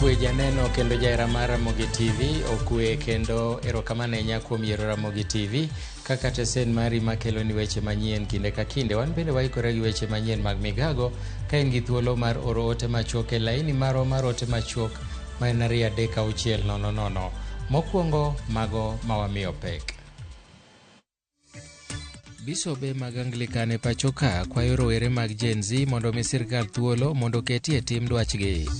Okwe janeno kendo jaera mar Ramogi TV, okwe kendo erokamano ahinya kuom yiero Ramogi TV kaka tesen mari makelo ni weche manyien kinde ka kinde. Wan bende waikore gi weche manyien mag migago ka in gi thuolo mar oro ote machuok e laini marwa mar ote machuok ma en 23600. Mokwongo mago mawamiyo pek. Bisobe mag Anglican e pachoka kwayo rowere mag Gen Z mondo mi sirkal thuolo mondo ketie tim dwachgi.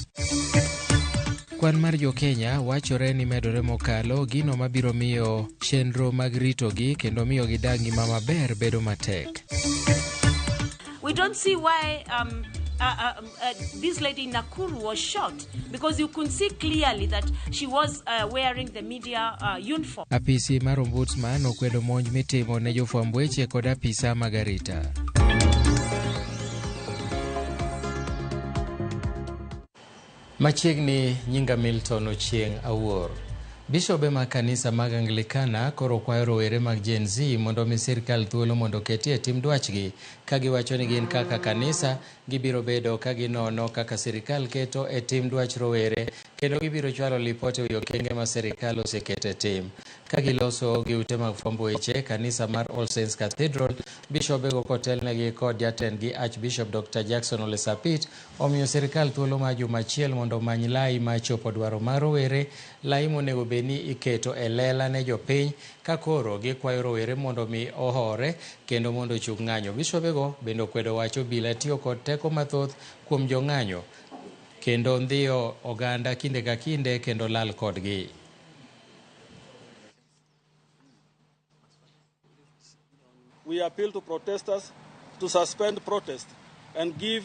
Kwan mar Jo-Kenya wachore ni medore mokalo gino mabiro miyo chenro mag ritogi kendo miyo gidag ngima maber bedo matek. We don't see why this lady Nakuru was shot because you could see clearly that she was wearing the media uniform. Apisi mar Ombudsman okwedo monj mitimo ne jofwamb weche kod apisa mag arita. Machiegni nyinga Milton Ochieng Awuor. Bishobe mag kanisa mag Anglikana koro kwayo rowere mag Gen Z mondo mi sirkal thuolo mondo ketie tim dwachgi ka giwacho ni gin kaka kanisa gibiro bedo ka ginono kaka sirkal keto e tim dwach rowere kendo gibiro chwalo lipote wi okenge ma sirkal osekete tim. Ka giloso gi ute mag fwambo weche kanisa mar All Saints Cathedral, bishobe go kotelnegi kod jatendgi Archbishop Dr. Jackson Ole Sapit omiyo sirkal thuolo ma juma achiel mondo many lai ma chopo dwaro mar rowere, lai monego ni iketo e lela ne jopiny ka koro gikwayo rowere mondo mi ohore kendo mondo chung ng'anyo. Bishobego bende okwedo wacho bila tiyo kod teko mathoth kuom jong'anyo kendo ndhiyo oganda kinde ka kinde kendo lal kodgi. We appeal to protesters to suspend protest and give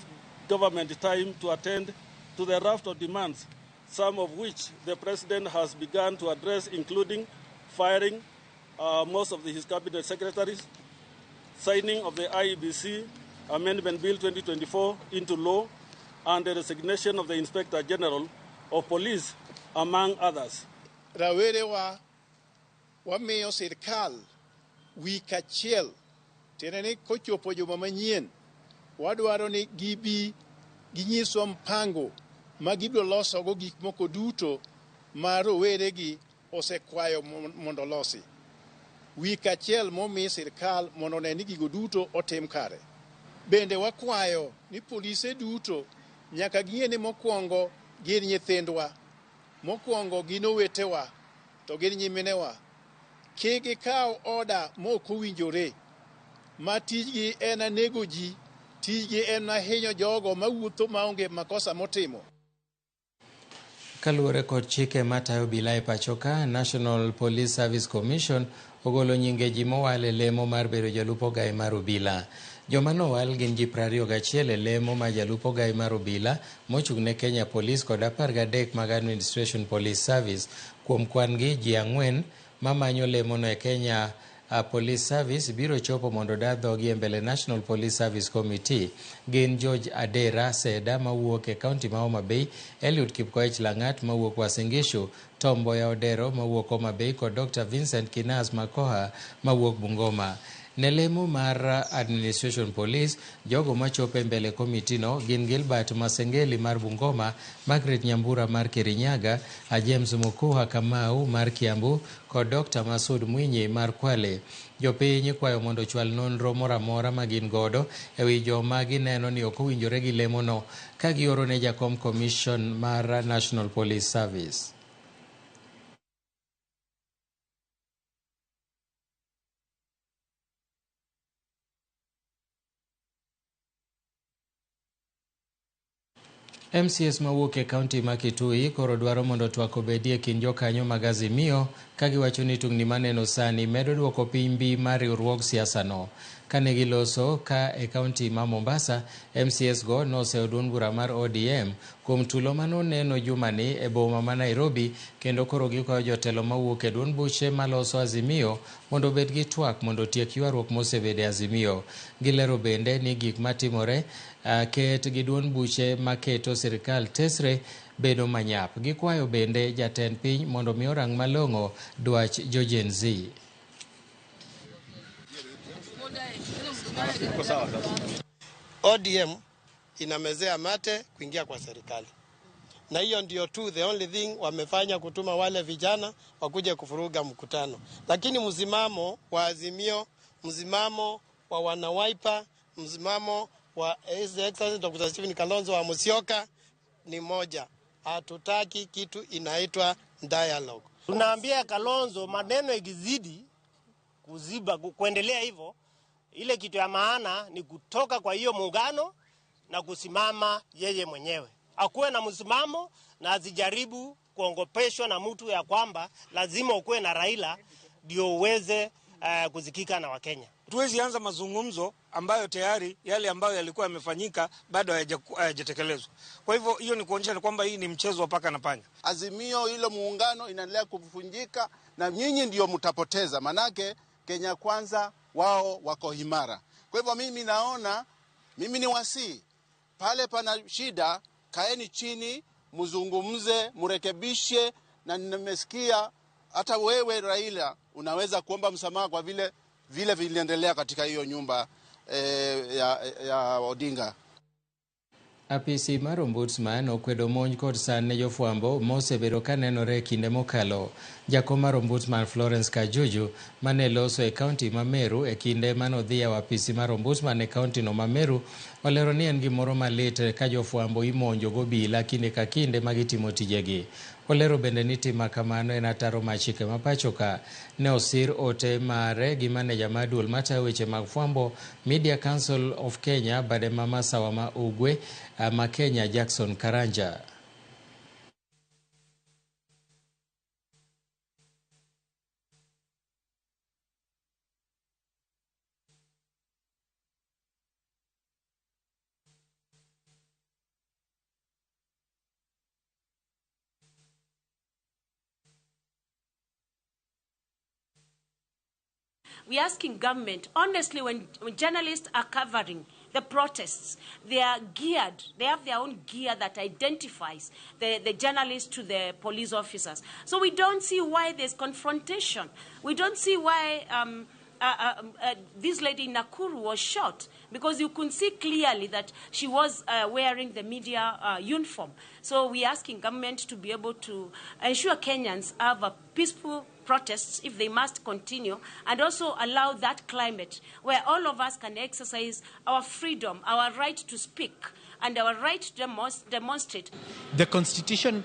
government time to attend to the raft of demands, some of which the President has begun to address, including firing most of his cabinet secretaries, signing of the IEBC Amendment Bill 2024 into law, and the resignation of the Inspector General of Police, among others. Rawere wa miyo sirkal wik achiel tenene kochopo juma manyien wadwaro ni gibi ginyiswa mpango ma gibiro losogo gik moko duto ma roweregi osekwayo mondo losi. Wik achiel momi sirkal mondo ne ni gigo duto otim kare. Bende wakwayo ni polise duto nyaka ging'e ni mokwongo gin nyithindwa, mokwongo gin owetewa, to gin nyiminewa. Kik gikaw oda mok owinjore ma tijgi en nego ji, tijgi en ahinyo jogo mawuotho maonge makosa motimo. Kaluwore kod chike matayo obila e pachoka, National Police Service Commission ogolo nyinge ji mowal e lemo mar bedo jalup ogai mar obila. Joma nowal gin ji 21 e lemo ma jalup ogai mar obila mochung' ne Kenya Police kod 13 mag Administration Police Service. Kuom kwan gi ji 4 mamanyo lemono e Kenya Police Service biro chopo mondo dar dhogi e mbele National Police Service Committee. Gin George Adera Seda mawuok e kaunti ma Homa Bay, Eliud Kipkoech Langat mawuok Uasin Gishu, Tom Mboya Odero mawuok Homa Bay kod Dr. Vincent Kinas Makoha mawuok Bungoma. Ne lemo mar Administration Police, jogo machopo e mbele komiti no gin Gilbert Masengeli mar Bungoma, Margaret Nyambura mar Kirinyaga, James Mukuha Kamau mar Kiambu kod Dr. Masud Mwinyi mar Kwale. Jopiny kwayo mondo chwal nonro moramora ma gin godo ewi joma gineno ni ok owinjore gi lemo no ka gioro ne Jakom Commission mar National Police Service. MCS mawuok e kaunti ma Kitui koro dwaro mondo twak obedie kind jokanyo mag Azimio ka giwacho ni tungni maneno sani medo duoko piny mbi mar riwruog siasa no. Kane giloso ka e kaunti ma Mombasa, MCS go noseyo duond bura mar ODM kuom tulo manoneno jumani e boma ma Nairobi kendo koro gikwayo jotelo mawuok e duond buche maloso Azimio mondo bed gi twak mondo tiek ywaruok mosebede Azimio. Gilero bende ni gik matimore ket gi duond buche maketo sirkal tesre bedo manyap. Gikwayo bende jatend piny mondo mi orang malong'o dwach jo-Gen Z. ODM inamezea mate kuingia kwa serikali. na hiyo ndio tu the only thing wamefanya, kutuma wale vijana wakuje kufuruga mkutano. Lakini msimamo wa Azimio, msimamo wa wanawaipa, msimamo wa Excellency Dr. Stephen Kalonzo wa Musyoka ni moja. Hatutaki kitu inaitwa dialogue. Tunaambia Kalonzo maneno ikizidi kuziba kuendelea hivyo, ile kitu ya maana ni kutoka kwa hiyo muungano na kusimama yeye mwenyewe. Akuwe na msimamo na asijaribu kuongopeshwa na mtu ya kwamba lazima ukuwe na Raila ndio uweze kuzikika na Wakenya. Tuwezi anza mazungumzo ambayo tayari yale ambayo yalikuwa yamefanyika bado hayajatekelezwa. Kwa hivyo hiyo ni kuonyesha kwamba hii ni mchezo wa paka na panya. Azimio hilo muungano inaendelea kuvunjika na nyinyi ndio mtapoteza, manake Kenya Kwanza wao wako imara. Kwa hivyo mimi naona, mimi ni wasii, pale pana shida, kaeni chini, mzungumze, murekebishe, na nimesikia hata wewe Raila unaweza kuomba msamaha kwa vile viliendelea katika hiyo nyumba ya Odinga. Apisi mar ombudsman okwedo monj kod sand ne jofwambo mosebedo ka nenore kinde mokalo. Jakom mar ombudsman Florence Kajuju mane loso e kaunti ma Meru e kinde manodhi e apisi mar ombudsman e kaunti no ma Meru olero ni en gimoro malit ka jofwambo imonjo gobila kinde ka kinde magitimo tijegi. Olero bende ni tima kamano en ataro machike mapachoka. Ne osir ote mare gi maneja maduol matayo weche mag fwambo Media Council of Kenya bade mama sawa ma ugwe ma Kenya Jackson Karanja. We're asking government, honestly, when journalists are covering the protests, they are geared, they have their own gear that identifies the journalists to the police officers. So we don't see why there's confrontation. We don't see why this lady in Nakuru was shot, because you could see clearly that she was wearing the media uniform. So we're asking government to be able to ensure Kenyans have a peaceful protests if they must continue, and also allow that climate where all of us can exercise our freedom, our right to speak, and our right to demonstrate. The Constitution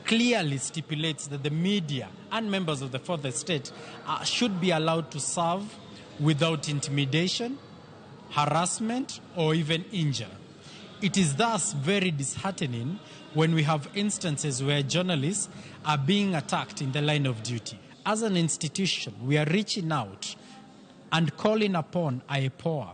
clearly stipulates that the media and members of the fourth estate should be allowed to serve without intimidation, harassment, or even injury. It is thus very disheartening when we have instances where journalists are being attacked in the line of duty. As an institution, we are reaching out and calling upon IPOA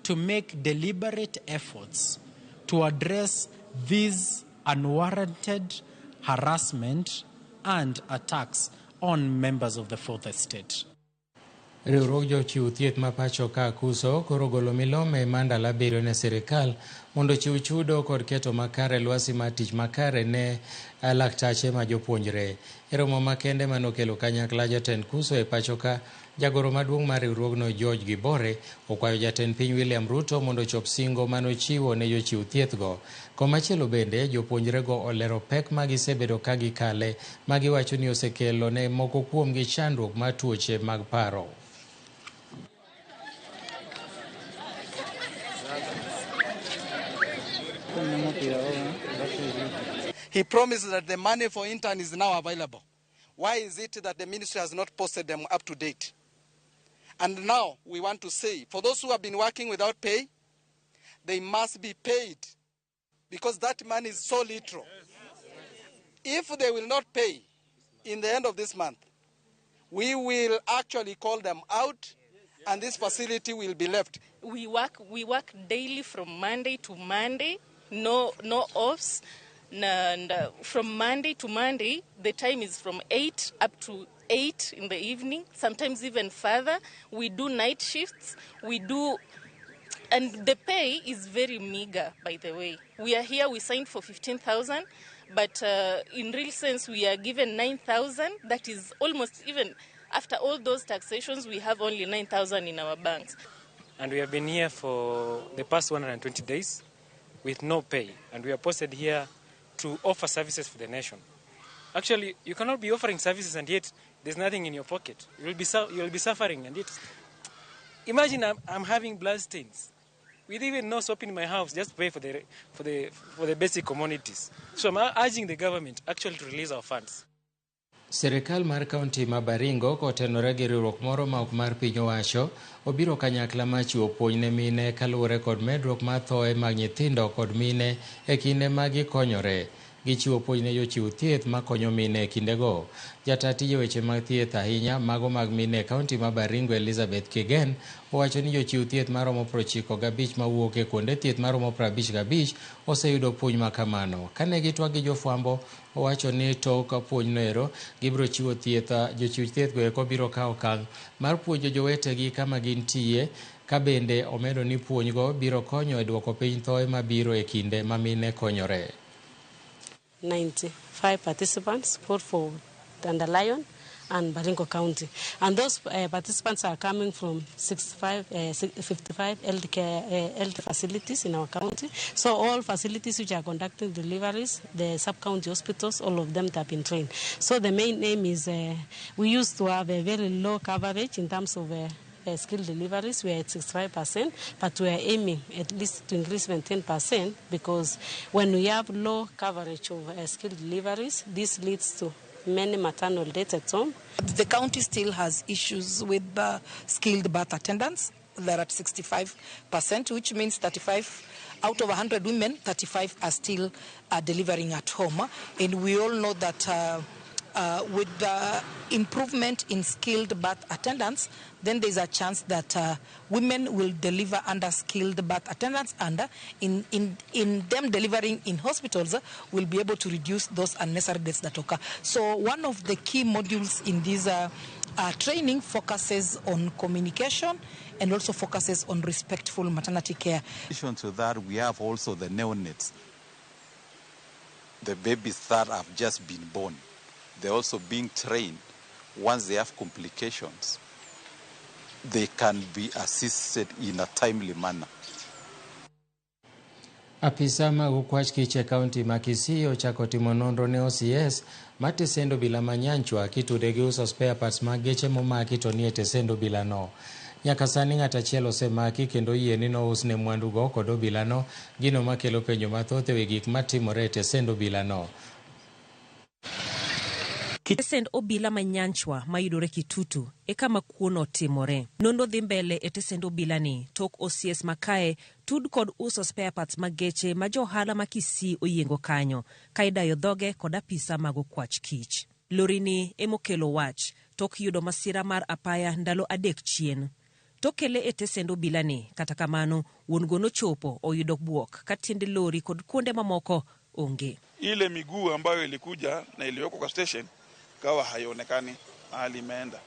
to make deliberate efforts to address these unwarranted harassment and attacks on members of the fourth estate. Riwruok jochiw thieth ma pacho ka kuso koro golo milome mandala biro ne sirikal mondo chiw chudo kod keto makare lwasi ma tich makare ne laktache ma jopuonjre. E romo makende manokelo kanyakla jatend kuso e pacho ka, jagoro maduong' mar riwruogno George Gibore okwayo jatend piny William Ruto mondo chop singo manochiwo ne jochiw thiethgo. Komachielo bende jopuonjrego olero pek magisebedo ka gikale magiwacho ni osekelo ne moko kuomgi chandruok mar tuoche mag paro. He promised that the money for intern is now available. Why is it that the ministry has not posted them up to date? And now we want to say, for those who have been working without pay, they must be paid, because that money is so little. If they will not pay in the end of this month, we will actually call them out, and this facility will be left. We work daily from Monday to Monday, no offs. And from Monday to Monday, the time is from 8 up to 8 in the evening, sometimes even further. We do night shifts, and the pay is very meager, by the way. We are here, we signed for 15,000, but in real sense, we are given 9,000. That is almost, even after all those taxations, we have only 9,000 in our banks. And we have been here for the past 120 days with no pay, and we are posted here to offer services for the nation. Actually, you cannot be offering services and yet there's nothing in your pocket. You'll be suffering, and yet imagine I'm having blood stains with even no soap in my house just to pay for the basic commodities. So I'm urging the government actually to release our funds. Sirikal mar kaunti ma Baringo kotenore gi riwruok moro ma ok mar piny owacho obiro kanyakla ma chiwo puonj ne mine kaluwore kod medruok mar thoe mag nyithindo kod mine e kinde ma gikonyore. Gichiwo puonj ne jochiw thieth ma konyo mine e kindego. Jata tije weche mag thieth ahinya mago mag mine e kaunti ma Baringo Elizabeth Kigen owacho ni jochiw thieth maromo 95 mawuok e kuonde thieth maromo 55 oseyudo puonj ma kamano. Kane gitwak gi jofwambo, owacho ni tok puonj noero gibiro chiwo thieth, jochiw thieth go eko biro kawo okang' mar puonjo jowetegi kama gintie, ka bende omedo ni puonj go biro konyo e duoko piny thoe mabiro e kinde ma mine konyore. 95 participants, both for Dandelion and Baringo County. And those participants are coming from 55 health facilities in our county. So all facilities which are conducting deliveries, the sub-county hospitals, all of them have been trained. So the main aim is we used to have a very low coverage in terms of skilled deliveries. We are at 65%, but we are aiming at least to increase by 10%, because when we have low coverage of skilled deliveries, this leads to many maternal deaths at home. The county still has issues with skilled birth attendants. They're at 65%, which means 35 out of 100 women, 35 are still delivering at home. And we all know that with the improvement in skilled birth attendants, then there's a chance that women will deliver under skilled birth attendants, and in them delivering in hospitals, will be able to reduce those unnecessary deaths that occur. So one of the key modules in this training focuses on communication and also focuses on respectful maternity care. In addition to that, we have also the neonates, the babies that have just been born. They're also being trained. Once they have complications, they can be assisted in a timely manner. Apisa mag okwach kich e kaunti ma Kisii ochako timo nonro ne OCS matesendo bila manyanchwa kitude gi uso spare parts mag geche momaki to nie tesendo bila no. Nyaka sani ng'at achiel osemaki kendo yie ni nous ne mwandu go kod obila no, gino makelo penjo mathoth ewi gik matimore e tesendo bila no. Tesend obila manyanchwa mayudore Kitutu e kama kuono timore. Nondo dhi mbele e tesend obila ni tok OCS makae tud kod uso spare parts mag geche ma johala ma Kisii oyiengo kanyo, kaidayo dhoge kod apisa mag okwach kich. Lori ni emokelo wach tok yudo masira mar apaya ndalo 3 chien. Tokele e tesend obila ni, kata kamano wuon gono chopo oyudo buok ka tiende lori kod kuonde mamoko onge. Ile miguu ambayo ilikuja na iliwekwa kwa station kawa haionekani mahali imeenda.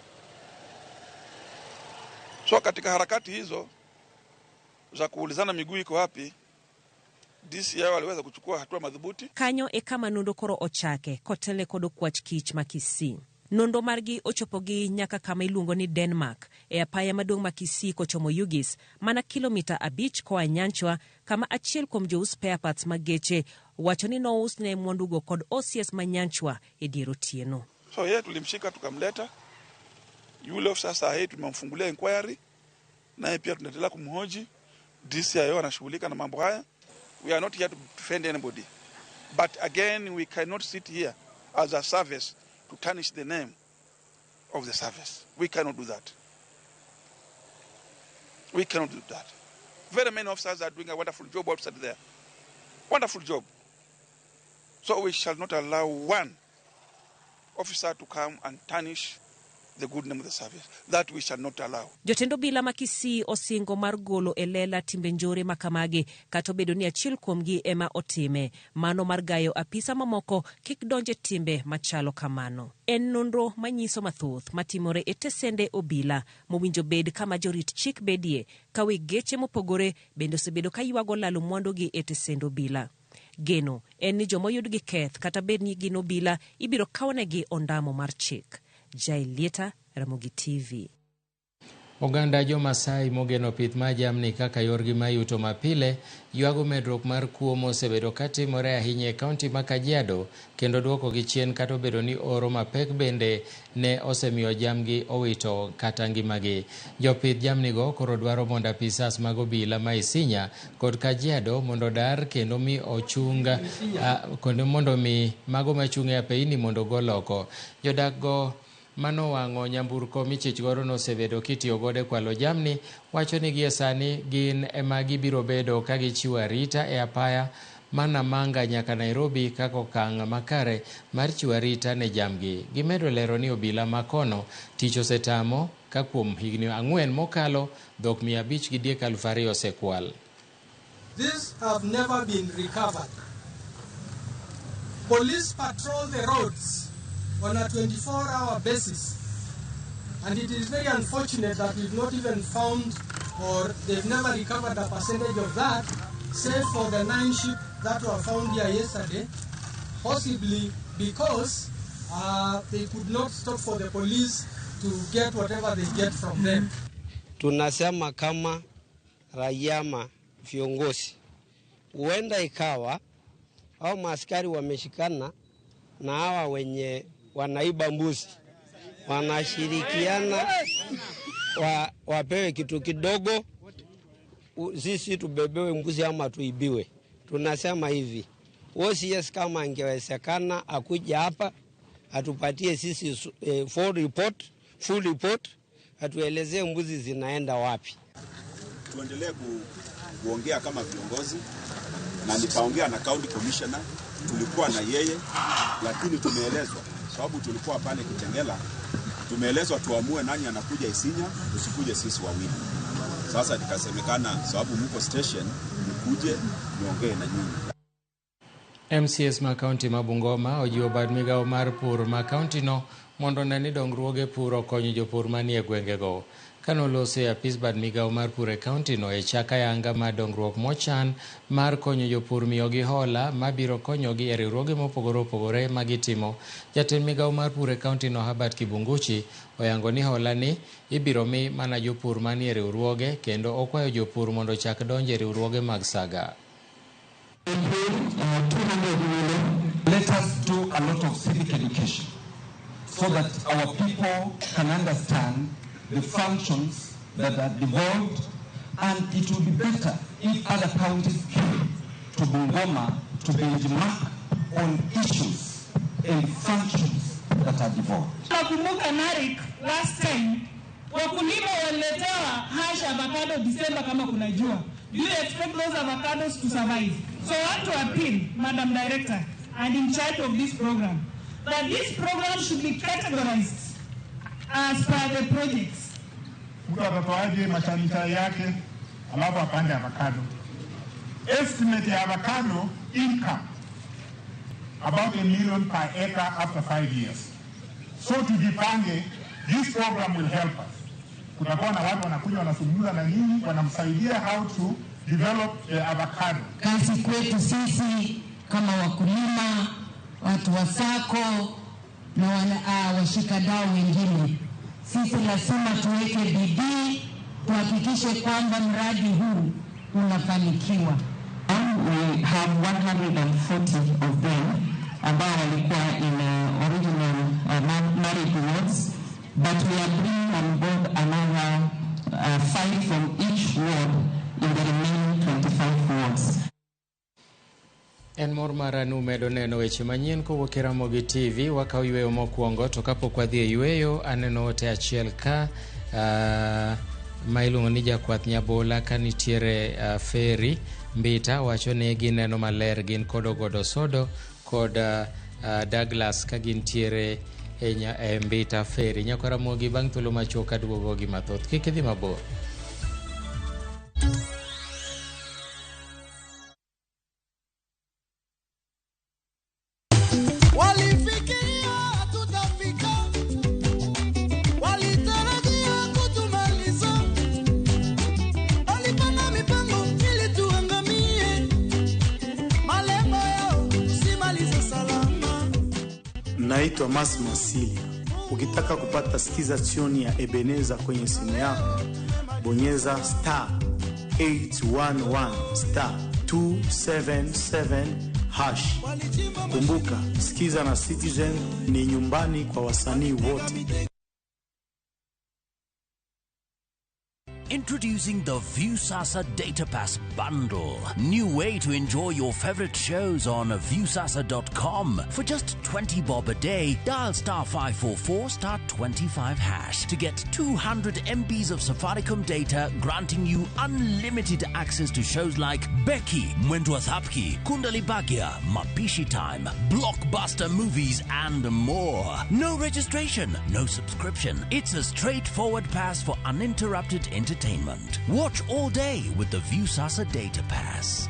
So katika harakati hizo za kuulizana miguu iko wapi, DCI waliweza kuchukua hatua madhubuti. Kanyo e kama nondo koro ochake kotele kod okwach kich ma Kisii. Nondo margi ochopogi nyaka kama iluongo ni Denmark e apaya maduong' ma Kisii kochomo Ugis, mana kilomita 5 koa Nyanchwa, kama achiel kuom jous spare parts mag geche wacho ni nous ne mwandugo kod OCS ma Nyanchwa e dier otieno. So yeye tulimshika tukamleta. Yule ofisa saa hii tumemfungulia inquiry, naye pia tunaendelea kumhoji. DCI anashughulika na mambo haya. We are not here to defend anybody. But again, we cannot sit here as a service to tarnish the name of the service. We cannot do that. We cannot do that. Very many officers are doing a wonderful job outside there. Wonderful job. So we shall not allow one officer to come and tarnish the good name of the service. That we shall not allow. Jotendo bila ma Kisii osingo mar golo elela timbe njore makamage kato bedo ni achiel kuomgi ema otime. Mano mar gayo apisa mamoko kik donje timbe machalo kamano. En nonro manyiso mathoth matimore e tesende obila mowinjo bed kama jorit chik bedie kawe geche mopogore bende osebedo ka ywago lalo mwandogi e tesendo obila. Geno en ni jomoyud gi keth kata bed ni gino obila ibiro kawnegi ondamo mar chik. Jailieta, Ramogi TV. Oganda jo Masai mogeno pith mar jamni kaka yorgi mayuto mapile yuago medruok mar kuo mosebedo katimore ahinya e kaunti ma Kajiado kendo duoko gi chien kata obedo ni oro mapek bende ne osemiyo jamgi owito kata ngimagi. Jopith jamnigo koro dwaro mondo apisas mag obila ma Isinya kod Kajiado mondo dar kendo mi ochunga mondo mi mago machung' e apeini mondo gol oko. Jodakgo manowang'o nyamburko michich goro nosebedo kitiyo godo e kwalo jamni wacho ni gie sani gin ema gibiro bedo ka gichiwo arita e apaya Namanga nyaka Nairobi kaka okang' makare mar chiwo arita ne jamgi. Gimedo lero ni obila makono tich osetamo ka kuom higni 4 mokalo dhok 500 gi diek 2,000 osekwal. These have never been recovered. Police patrol the roads on a 24-hour basis, and it is very unfortunate that we've not even found, or they've never recovered a percentage of that, save for the 9 sheep that were found here yesterday, possibly because they could not stop for the police to get whatever they get from them. Tunasema kama raia viongozi, huenda ikawa au maaskari wameshikana na hawa wenye wanaiba mbuzi, wanashirikiana wapewe kitu kidogo, sisi tubebewe mbuzi ama tuibiwe. Tunasema hivi, OCS kama angewezekana akuja hapa atupatie sisi full report, atuelezee mbuzi zinaenda wapi. Tuendelee kuongea kama viongozi, na nikaongea na county commissioner, tulikuwa na yeye, lakini tumeelezwa sababu tulikuwa pale Kitengela, tumeelezwa tuamue nani anakuja Isinya, tusikuje sisi wawili. Sasa nikasemekana sababu mko station, mkuje niongee na nyinyi. MCS ma county ma Bungoma ojiwo bad migao mar pur ma county no mondo neni dongruoge pur okonyo jopur manie gwengego. Kanolose apis bad migao mar pur e county no e chaka yanga ma dongruok mochan mar konyo jopur miyogi hola mabiro konyogi e riwruoge mopogore opogore magitimo. Jatend migao mar pur e county no Herbert Kibunguchi oyango ni hola ni ibiro mi mana jopur manie riwruoge kendo okwayo jopur mondo chak donje riwruoge mag saga. Let us do a lot of civic education so that our people can understand the functions that are devolved, and it will be better if other counties came to Bungoma to benchmark on issues and functions that are devolved. Nakumbuka Narik last time wakulima waliletewa hash avocado December kama kuna jua. Do you expect those avocados to survive? So I want to appeal, Madam Director, and in charge of this program, that this program should be categorized as per the projects. Mtu atatoaje machanicha yake alafu apande avocado. Estimate ya avocado income about $1 million per acre after 5 years. So tujipange, this program will help us. Kutakuwa na watu wanakuja wanazungumza na nyinyi, wanamsaidia how to develop the avocado. Kazi kwetu sisi kama wakulima, watu wa sako na washikadau wengine, sisi lazima tuweke bidii tuhakikishe kwamba mradi huu unafanikiwa. We have 140 of them ambao walikuwa in original married wards, but we are bringing on board another 5 from each ward in the remaining 25 wards. En mor maranu medo neno weche manyien kowuok e Ramogi TV. Wakaw yweyo mokwongo to kapok wadhi e yweyo aneno ote achiel ka ma iluongo ni jakwath Nyabola ka nitiere Feri Mbita wacho ne gineno maler gin kod Ogodo Sodo kod Douglas ka gintiere e Mbita Feri. Nyako Ramogi bang' thuolo machuok aduogo gi mathoth. Kik idhi mabor. Naitwa Mas Masilia. Ukitaka kupata skiza tune ya Ebeneza kwenye simu yako, bonyeza *811*277# Kumbuka, Skiza na Citizen ni nyumbani kwa wasanii wote. Introducing the Viusasa Data Pass Bundle. New way to enjoy your favorite shows on viusasa.com. For just 20 bob a day, dial *544*25# to get 200 MBs of Safaricom data, granting you unlimited access to shows like Becky, Mwendo wa Thapki, Kundali Bagya, Mapishi Time, blockbuster movies, and more. No registration, no subscription. It's a straightforward pass for uninterrupted entertainment. Watch all day with the Viusasa Data Pass.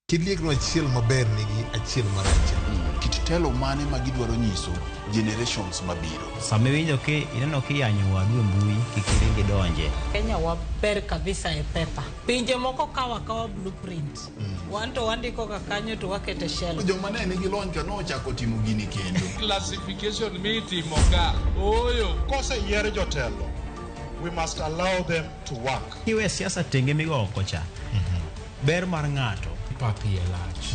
Kidliegno achiel maber nigi achiel marach. Kititelo mane magidwaro nyiso generations mabiro. Sama winjo ke ineno kiyanyo wadu mbui kikiringi donje. Kenya waber kabisa e pepa. Pinje moko kawa blueprint. Wanto wandiko kakanyo to wakete shell. Joma ne nigi lony kano chako timo gini kendo. Classification meeting moga. Oyo. Kose yier jotelo. We must allow them to work. Kiwe siasa tenge migo okocha. Ber mar ng'ato. Papi e lach.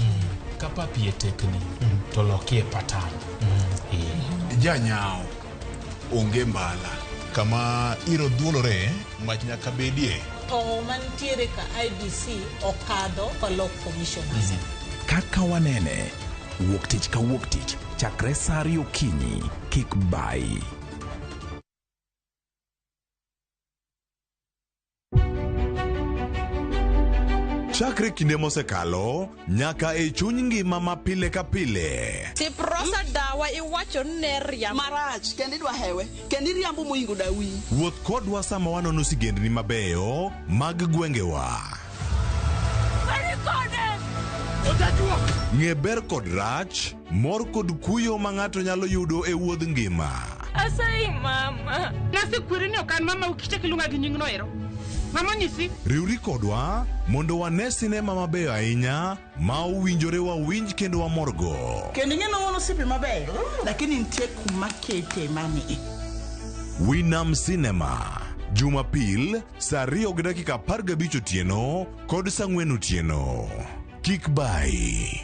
Ka papi e tekni. To loki e patan. Janyao. Onge mbala. Kama iro dhuolore, mach nyaka bedie. To mantiere ka IBC okadho ka loc commissioners. Kaka wanene, wuok tich ka wuok tich, chakre saa 2 okinyi, kik bai. Chakre kinde mosekalo, nyaka e chuny ngima ma pile ka pile. Tiprosa dawa iwacho ne riambo marach, kendi dwa hewe, kendi riambo moingo dawi. Wuoth kodwa sama wanono sigendni mabeyo mag gwengewa. Ng'e ber kod rach, mor kod kuyo ma ng'ato nyalo yudo e wuodh ngima. Asai mama. Nasi kwiri ni okan mama ukiche kilunga gi nyingno ero. Mama nyisi. Riuri kodwa mondo wane sinema mabeyo ahinya ma uwinjore wawinj kendo wamorgo. Kendi ng'eno wono sipi mabeyo, lakini nitie kuma kete mani. Winam Cinema. Jumapil, saa 2:15 otieno kod saa 4 otieno. Kik bai.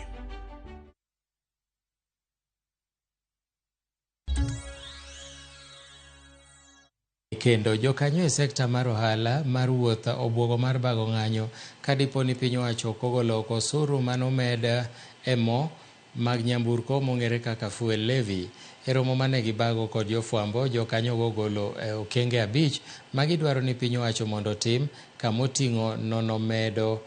Kendo jokanyo e sekta mar ohala mar wuoth obwogo mar bago ng'anyo kadipo ni piny owacho kogolo oko osuru manomed e mo mag nyamburko mong'ere kaka fuel levy. E romo mane gibago kod jofwambo, jokanyo gogolo okenge 5 magidwaro ni piny owacho mondo otim kamoting'o nono meto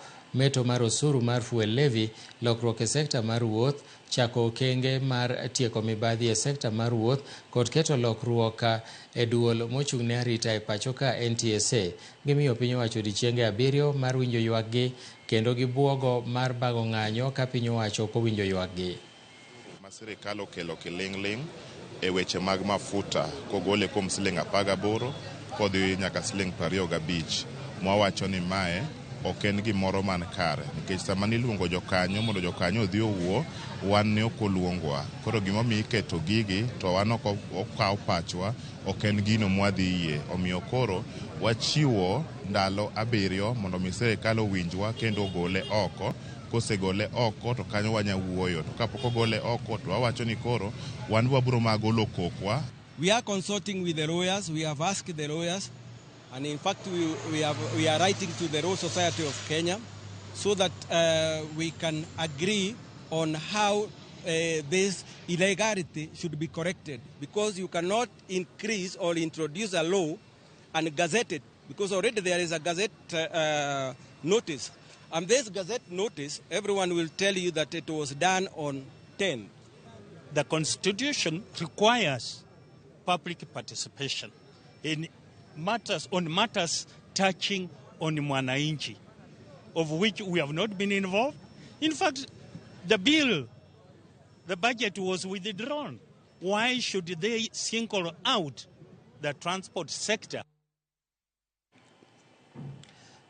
mar osuru mar fuel levy, lokruok e sekta mar wuoth, chako okenge mar tieko mibadhi e sekta mar wuoth kod keto lokruok e duol mochung'ne arita e pacho ka NTSA. Gimiyo piny owacho odiechienge 7 mar winjo ywakgi kendo gibuogo mar bago ng'anyo ka piny owacho ok owinjo ywakgi. Sirikal okelo kiling'ling' e weche mag mafuta kogole kuom Sh18 kodhi nyaka Sh25. Mwawacho ni mae ok en gimoro man kare, nikech sama niluongo jokanyo mondo jokanyo odhi owuo, wan ne ok oluongwa. Koro gimomiyo iketo gigi to wan ok okawo pachwa, ok en gino mwadhi yie. Omiyo koro wachiwo ndalo 7 mondo mi sirikal owinjwa kendo ogole oko. Kosegole oko to kanyo wanyawuoyo, to kapok ogole oko to wawacho ni koro wan wabiro magolo kokwa. We are consulting with the lawyers. We have asked the lawyers, and in fact we are writing to the Law Society of Kenya so that we can agree on how this illegality should be corrected, because you cannot increase or introduce a law and gazette it, because already there is a gazette notice. And this gazette notice, everyone will tell you that it was done on 10. The Constitution requires public participation in matters touching on mwananchi, of which we have not been involved. In fact, the budget was withdrawn. Why should they single out the transport sector?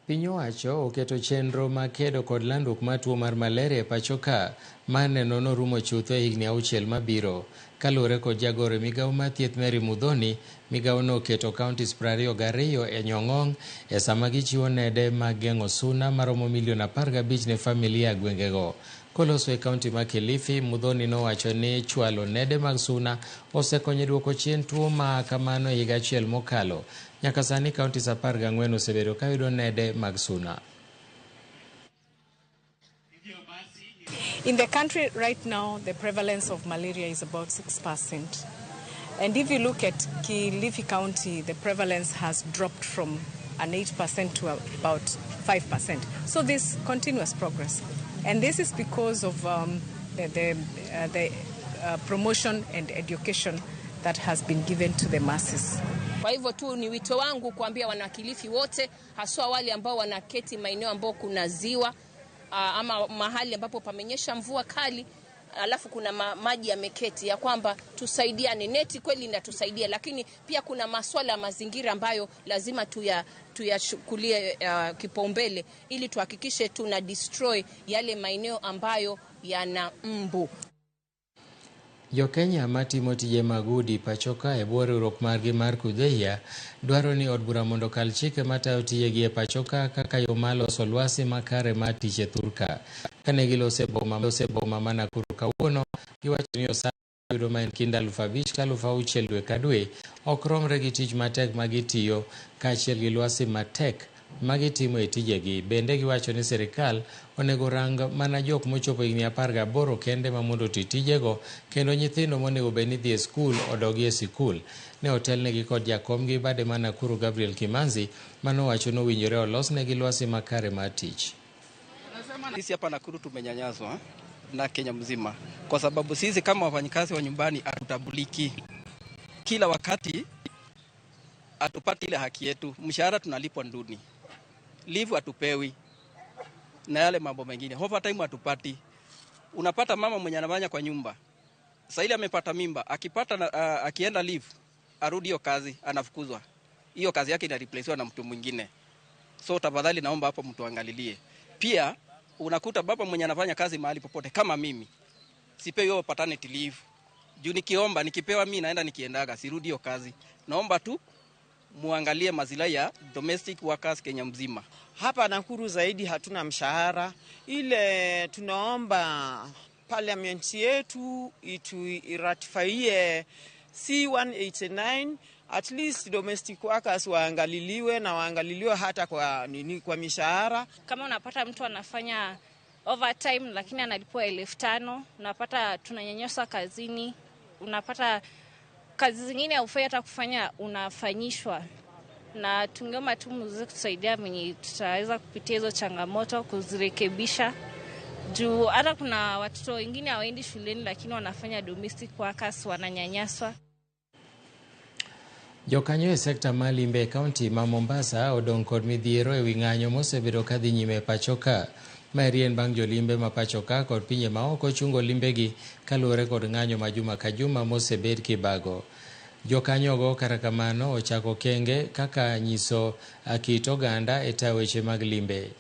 Piny owacho oketo chenro makedo kod landruok mar tuo mar malaria e pacho ka mane nono rumo chutho e higni 6 mabiro. Kaluwore kod jagoro migawo mar thieth Mary Mudhoni, migawo no oketo kauntis 22 e nyong'ong' e sama gichiwo nede mag geng'o suna maromo milion 15 ne familia gwengego. Koloso e kaunti ma Kilifi, Mudhoni nowacho ni chwalo nede mag suna osekonyo duoko chien tuo ma kamano e higa achiel mokalo. Nyaka sani kauntis 14 osebedo ka yudo nede mag suna. In the country right now, the prevalence of malaria is about 6%. And if you look at Kilifi County, the prevalence has dropped from an 8% to about 5%. So there's continuous progress. And this is because of the promotion and education that has been given to the masses. Kwa hivyo tu ni wito wangu kuambia wanakilifi wote, haswa wale ambao wanaketi maeneo ambao kuna ziwa ama mahali ambapo pamenyesha mvua kali, alafu kuna maji yameketi, ya kwamba tusaidiane. Neti kweli inatusaidia, lakini pia kuna masuala ya mazingira ambayo lazima tuyachukulie kipaumbele ili tuhakikishe tuna destroy yale maeneo ambayo yana mbu. Jo Kenya matimo tije mag udi pacho ka e bwo riwruok margi mar Kudhia dwaro ni od bura mondo kal chike matayo tijegi e pacho ka kaka yo maloso lwasi makare mar tich e thurka. Kane giloso e boma ma Nakuru kawuono, giwacho ni osara yudo ma en kind 5,000 ka 6,000 dwe ka dwe ok romre gi tich matek magitiyo kaachiel gi lwasi matek magitimo e tijegi. Bende giwacho ni sirikal onego rang mana jok mochopo higni 18 kende ma mondo ti tijego, kendo nyithindo monego bed ni dhi e skul odogi e sikul. Ne otelnegi kod jakomgi bade ma Nakuru Gabriel Kimanzi manowacho ni owinjore olosnegi lwasi makare mar tich. Sisi hapa Nakuru tumenyanyaswa na Kenya mzima kwa sababu sisi kama wafanyikazi wa nyumbani hatutambuliki. Kila wakati hatupati ile haki yetu, mshahara tunalipwa nduni, leave hatupewi na yale mambo mengine, overtime hatupati. Unapata mama mwenye anafanya kwa nyumba, sasa ile amepata mimba, akienda leave arudi hiyo kazi anafukuzwa, hiyo kazi yake ina replacewa na mtu mwingine. So tafadhali naomba hapo mtu angalilie. Pia unakuta baba mwenye anafanya kazi mahali popote kama mimi, sipewi hiyo paternity leave. Juu nikiomba, nikipewa mimi naenda nikiendaga, sirudi hiyo kazi. Naomba tu muangalie mazilahi ya domestic workers Kenya mzima. Hapa Nakuru zaidi hatuna mshahara. Ile tunaomba parliament yetu iratifie C189, at least domestic workers waangaliliwe na waangaliliwe hata kwa mishahara. Kama unapata mtu anafanya overtime lakini analipwa 5,000, unapata tunanyanyaswa kazini, unapata kazi zingine haufai hata kufanya unafanyishwa. Na tungeomba tu muweze kusaidia mwenye tutaweza kupitia hizo changamoto kuzirekebisha. Juu hata kuna watoto wengine hawaendi shuleni lakini wanafanya domestic workers, wananyanyaswa. Jokanyo e sekta ma Limbe County ma Mombasa odong' kod midhiero e wi ng'anyo mosebedo ka dhi nyime pacho ka. Marien bang' jolimbe ma pacho ka kod pinje ma oko chungo limbegi kaluwore kod ng'anyo ma juma ka juma mosebed kibago. Jokanyogo kata kamano ochako kenge kaka nyiso kit oganda e tayo weche mag limbe.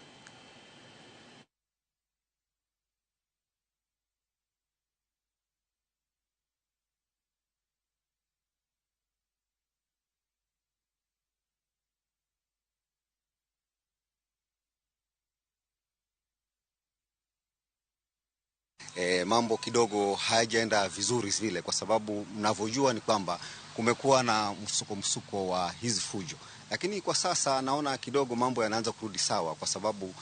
Mambo kidogo hayajaenda vizuri vile, kwa sababu mnavyojua ni kwamba kumekuwa na msuko wa hizi fujo, lakini kwa sasa naona kidogo mambo yanaanza kurudi sawa, kwa sababu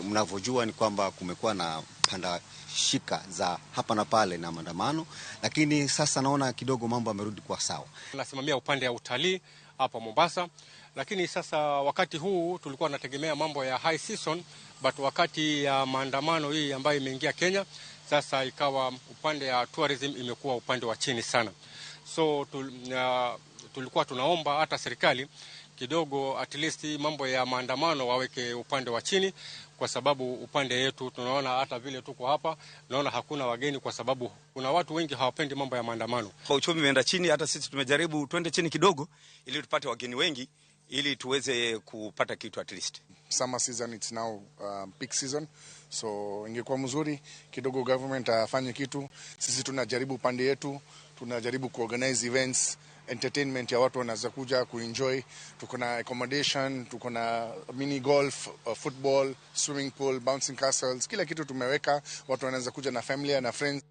mnavyojua ni kwamba kumekuwa na panda shika za hapa na pale na maandamano, lakini sasa naona kidogo mambo yamerudi kwa sawa. Nasimamia upande ya utalii hapa Mombasa, lakini sasa wakati huu tulikuwa tunategemea mambo ya high season, but wakati ya maandamano hii ambayo imeingia Kenya, sasa ikawa upande ya tourism imekuwa upande wa chini sana. So tulikuwa tunaomba hata serikali kidogo at least mambo ya maandamano waweke upande wa chini, kwa sababu upande yetu tunaona hata vile tuko hapa naona hakuna wageni, kwa sababu kuna watu wengi hawapendi mambo ya maandamano. Kwa uchumi umeenda chini, hata sisi tumejaribu twende chini kidogo ili tupate wageni wengi ili tuweze kupata kitu at least. Summer season, it's now peak season, so ingekuwa mzuri kidogo government afanye kitu. Sisi tunajaribu pande yetu, tunajaribu kuorganize events, entertainment ya watu wanaweza kuja kuenjoy. Tuko na accommodation, tuko na mini golf, football, swimming pool, bouncing castles, kila kitu tumeweka. Watu wanaweza kuja na family na friends.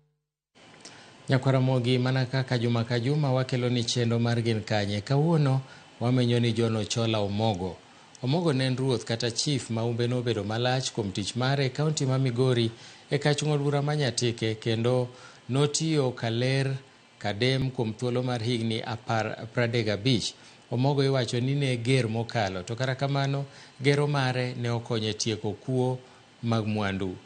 Nyakwaramogi mana kaka juma wakelo ni chendo margin kanye kawuono wamenyoni John Ochola Omogo. Omogo ne en ruoth kata chief maumbe nobedo malach kuom tich mare e kaunti ma Migori e kach ng'od bura ma Nyatike, kendo notiyo kaler kadem kuom thuolo mar higni 35. Omogo iwacho ni ne ger mokalo, to kata kamano gero mare ne okonye tieko kuo mag mwandu.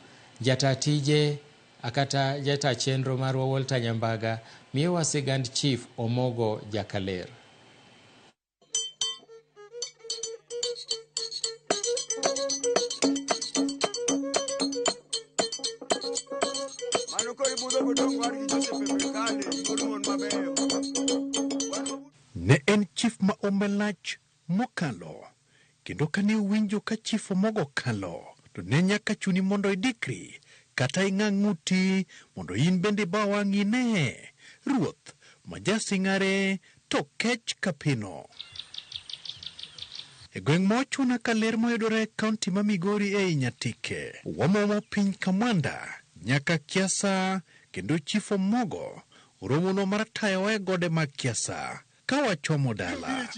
Jata tije akata jata chenro marwa Walter Nyambaga miyo wasigand chief Omogo Jakaler. Ne en chief ma omelach mokalo, kendo kane winjo ka chief Omogo kalo, to ne nyaka chuni mondo idikri kata ing'ang'uti mondo in bende ba wang'ine ruoth majasing'are to kech kapino. E gweng' mochuna Kaler moyudore kaunti ma Migori e Nyatike, wamomo piny Kamwanda nyaka Kiasa, kendo chief Omogo oromono mar tayowa e gode mag Kiasa ka wachomo dala.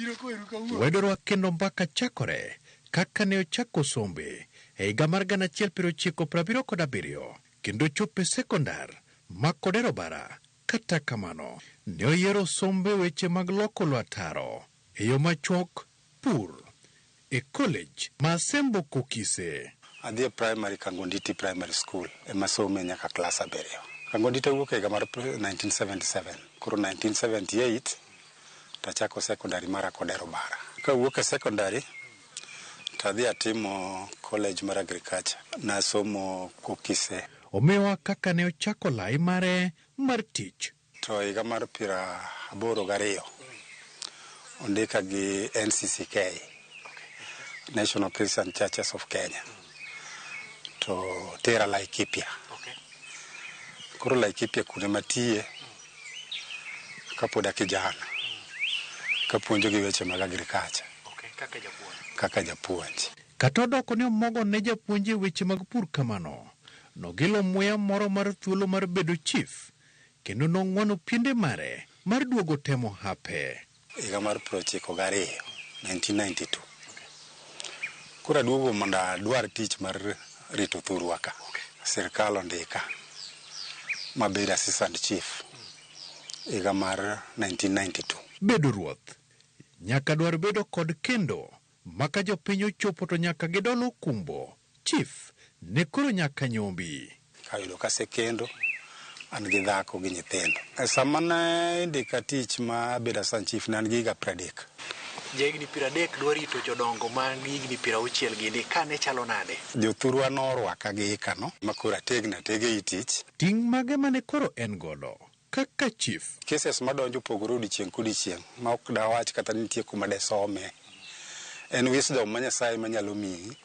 Wedorwa kendo mbaka chakore kaka ne ochako sombe e higa mar 1977 kendo chope sekondar ma Kodero Bara. Kata kamano ne oyiero sombe weche mag loko lwataro e yo machuok pur e college ma Sembo Kokise. Adhi primary Kangonditi Primary School emasome nyaka class 7. Kangonditi wuok e higa mar 1977, koro 1978 tachako secondary mara Kodero Bara. Kawuok e secondary tadhi atimo college mar agriculture, nasomo Kokise. Omewa kaka ne ochako lai mare mar tich. To higa mar 82 ondika gi NCCK, National Christian Churches of Kenya, to tera Laikipia. Koro Laikipia kuno matiye kapoda kijana, kapuonjo gi weche mag agriculture. Kaka japuonj. Katodoko ne Omogo ne japuonj e weche mag pur kamano, nogilo muya moro mar thuolo mar bedo chief, kendo nong'wano piende mare mar duogo temo hape. Higa mar 1992. Kura duogo mondo adwar tich mar rito thurwa ka. Sirkal ondika mabed assistant chief higa mar 1992. Bedo ruoth nyaka dwar bedo kod kendo maka jopiny ochopo to nyaka gidolo kumbo. Chief ne koro nyaka nyombi. Kayudo kase kendo an gi dhako gi nyithindo. Sama ne indika tich ma bedo assistant chief nan gi higa 30. Jahigni 30 dwa rito jodongo man higni 60 gini, ka ne chalo nade? Jothurwa norwaka gi ikano makoro ategna tege tich. Ting' mage mane koro en godo kaka chief? Cases madonjo pogore odiochieng' kodiochieng' ma ok dawach kata nitie kuma desome. En wisdom ma Nyasaye manyalo miyi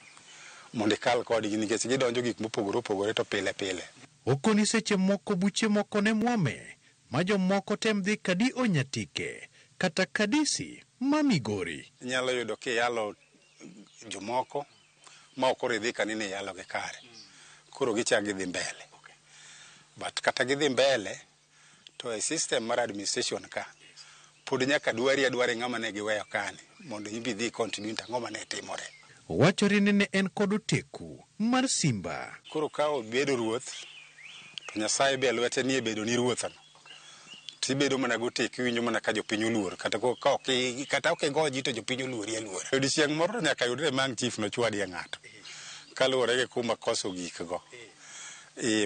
mondo ikal kodgi, nikech gidonjo gik mopogore opogore to pile pile. Okoni seche moko buche moko ne mwome ma jomoko tem dhi kadi Onyatike kata Kadisi ma Migori. Nyalo yudo kiyalo jomoko ma ok oridhi kanine yalo gi kare. Koro gichak gidhi mbele. But kata gidhi mbele to e system mar administration ka pod nyaka dwari ng'ama ne giweyo kani mondo ibi dhi continue ng'ama ne timore. Wachore ne en kod teku mar simba. Koro ka obedo ruoth to Nyasaye be lwete ni bedo ni ruothano. Tibedo mana goteku winjo mana ka jopiny oluor kata ok go ji to jopiny oluori aluora. Odiochieng' moro nyaka yudre mang chief no chwadi ng'ato. Kaluwore gi kuma koso gik go.